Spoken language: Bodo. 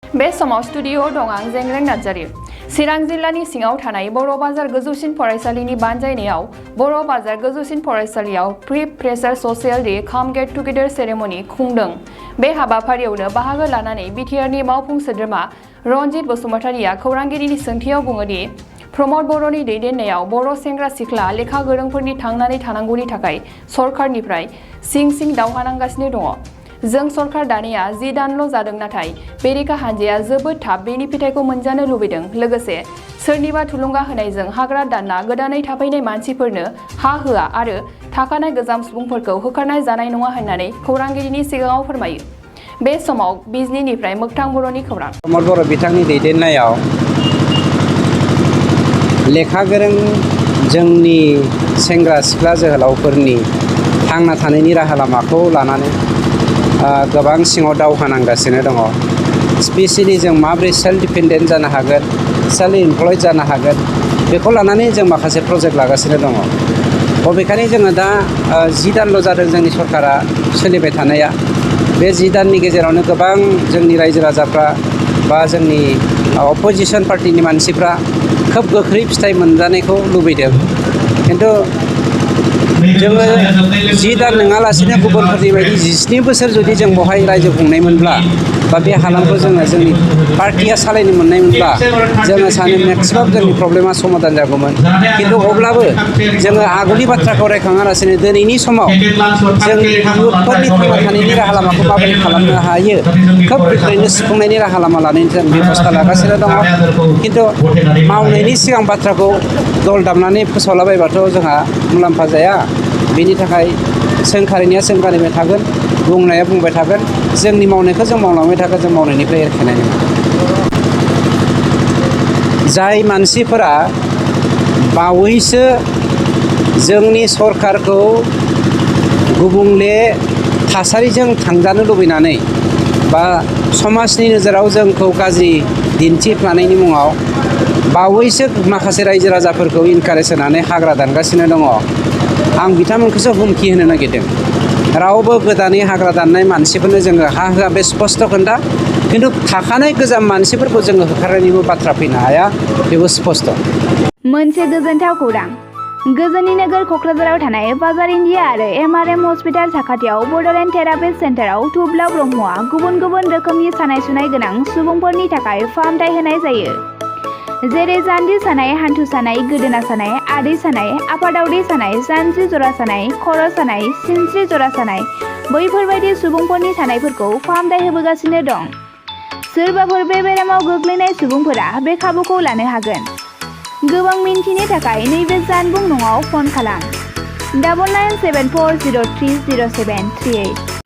बे समाव स्टुडिअ'आव दं आं जेंग्रें नार्जारी। चिरां जिल्लानि सिङाव थानाय बर' बाजार गोजौसिन फरायसालिनि बानजायनायाव बर' बाजार गोजौसिन फरायसालियाव प्रि फ्रेशार स'सियेल डे काम गेट टुगेदार सेरेमनि खुंदों। बे हाबाफारियावनो बाहागो लानानै बिटिआरनि मावफुं सोद्रोमा रनजित बसुमतारिया खौरांगिरिनि सोंथियाव बुङो दि प्रमद बर'नि दैदेननायाव बर' सेंग्रा सिख्ला लेखा गोरोंफोरनि थांनानै थानांगौनि थाखाय सरकारनिफ्राय सिं सिं दावहा नांगासिनो दङ। जों सरकार दानाया 10 दानल' जादों, नाथाय बेरेखा हानजाया जोबोद थाब बेनि फिथाइखौ मोनजानो लुबैदों। लोगोसे सोरनिबा थुलुंगा होनायजों हाग्रा दानना गोदानै थाफैनाय मानसिफोरनो हा होआ आरो थाखानाय गोजाम सुबुंफोरखौ होखारनाय जानाय नङा होननानै खौरांगिरिनि सिगाङाव फोरमायो। बे समाव बिजनीनिफ्राय मोगथां बर'नि खौरां। प्रमद बर' बिथांनि दैदेननायाव लेखा गोरों जोंनि सेंग्रा सिख्ला जोहोलावफोरनि थांना थानायनि राहा लामाखौ लानानै गोबां सिङाव दावहा नांगासिनो दङ। स्पेसियेलि जों माबोरै सेल्फ डिपेन्डेन्ट जानो हागोन, सेल्फ इमप्लयड जानो हागोन, बेखौ लानानै जों माखासे प्रजेक्ट लागासिनो दङ। बबेखानि जोङो दा 10 दानल' जादों जोंनि सरकारा सोलिबाय थानाया। बे 10 दाननि गेजेरावनो गोबां जोंनि रायजो राजाफ्रा बा जोंनि अपोजिसन पार्टिनि मानसिफ्रा खोब गोख्रै फिथाइ मोनजानायखौ लुबैदों। खिन्थु जोङो 10 दान नङालासिनो गुबुनफोरनि बायदि 17 बोसोर जुदि जों बेवहाय रायजो खुंनायमोनब्ला बा बे हालामखौ जोंनि पार्टिया सालायनो मोननायमोनब्ला जोङो सानो मेक्सिमाम जोंनि प्रब्लेमा समाधान जागौमोन। खिन्थु अब्लाबो जोङो आगोलनि बाथ्राखौ रायखाङालासिनो दिनैनि समाव जोंनि इयुथफोरनि थांना थानायनि राहा लामाखौ माबोरै खालामनो हायो खोब गोख्रैनो सुफुंनायनि राहा लामा लानायनि जों बेबस्था लागासिनो दङ। खिन्थु मावनायनि सिगां बाथ्राखौ दल दामनानै फोसावलाबायबाथ' जोंहा मुलाम्फा जाया। बेनि थाखाय सोंखारिनाया सोंखारिबाय थागोन, बुंनाया बुंबाय थागोन, जोंनि मावनायखौ जों मावलांबाय थागोन, जों मावनायनिफ्राय एरखेनाय नङा। जाय मानसिफोरा बावैसो जोंनि सरकारखौ गुबुंले थासारिजों थांजानो लुबैनानै बा समाजनि नोजोराव जोंखौ गाज्रि दिन्थिफ्लानायनि मुङाव बावैसो माखासे रायजो राजाफोरखौ इनकारेज होनानै हाग्रा दानगासिनो दङ। आं बिथांमोनखौसो हुमखि होनो नागिरदों। रावबो गोदानै हाग्रा दाननाय मानसिफोरनो जोङो हा होआ बे स्पस्ट खोन्था। खिन्थु थाखानाय गोजाम मानसिफोरखौ जोङो होखारनायनिबो बाथ्रा फैनो हाया, बेबो स्पस्ट। मोनसे गोजोनथाव खौरां। गोजोननि नोगोर क'क्राझाराव थानाय बाजार इन्डिया आरो MRM हस्पिटाल साखाथियाव बड'लेण्ड थेरापि सेन्टाराव थुब्ला ब्रह्मआ गुबुन गुबुन रोखोमनि सानाय सुनाय गोनां सुबुंफोरनि थाखाय फाहामथाय होनाय जायो। जेरै जान्जि सानाय, हान्थु सानाय, गोदोना सानाय, आदै सानाय, आफादावदै सानाय, जानजि जरा सानाय, खर' सानाय, सिनस्रि जरा सानाय, बैफोरबायदि सुबुंफोरनि सानायफोरखौ फाहामथाय होबोगासिनो दं। सोरबाफोर बे बेरामाव गोग्लैनाय सुबुंफोरा बे खाबुखौ लानो हागोन। गोबां मिन्थिनो थाखाय नैबे जानबुं नङाव फन खालाम 9974030738।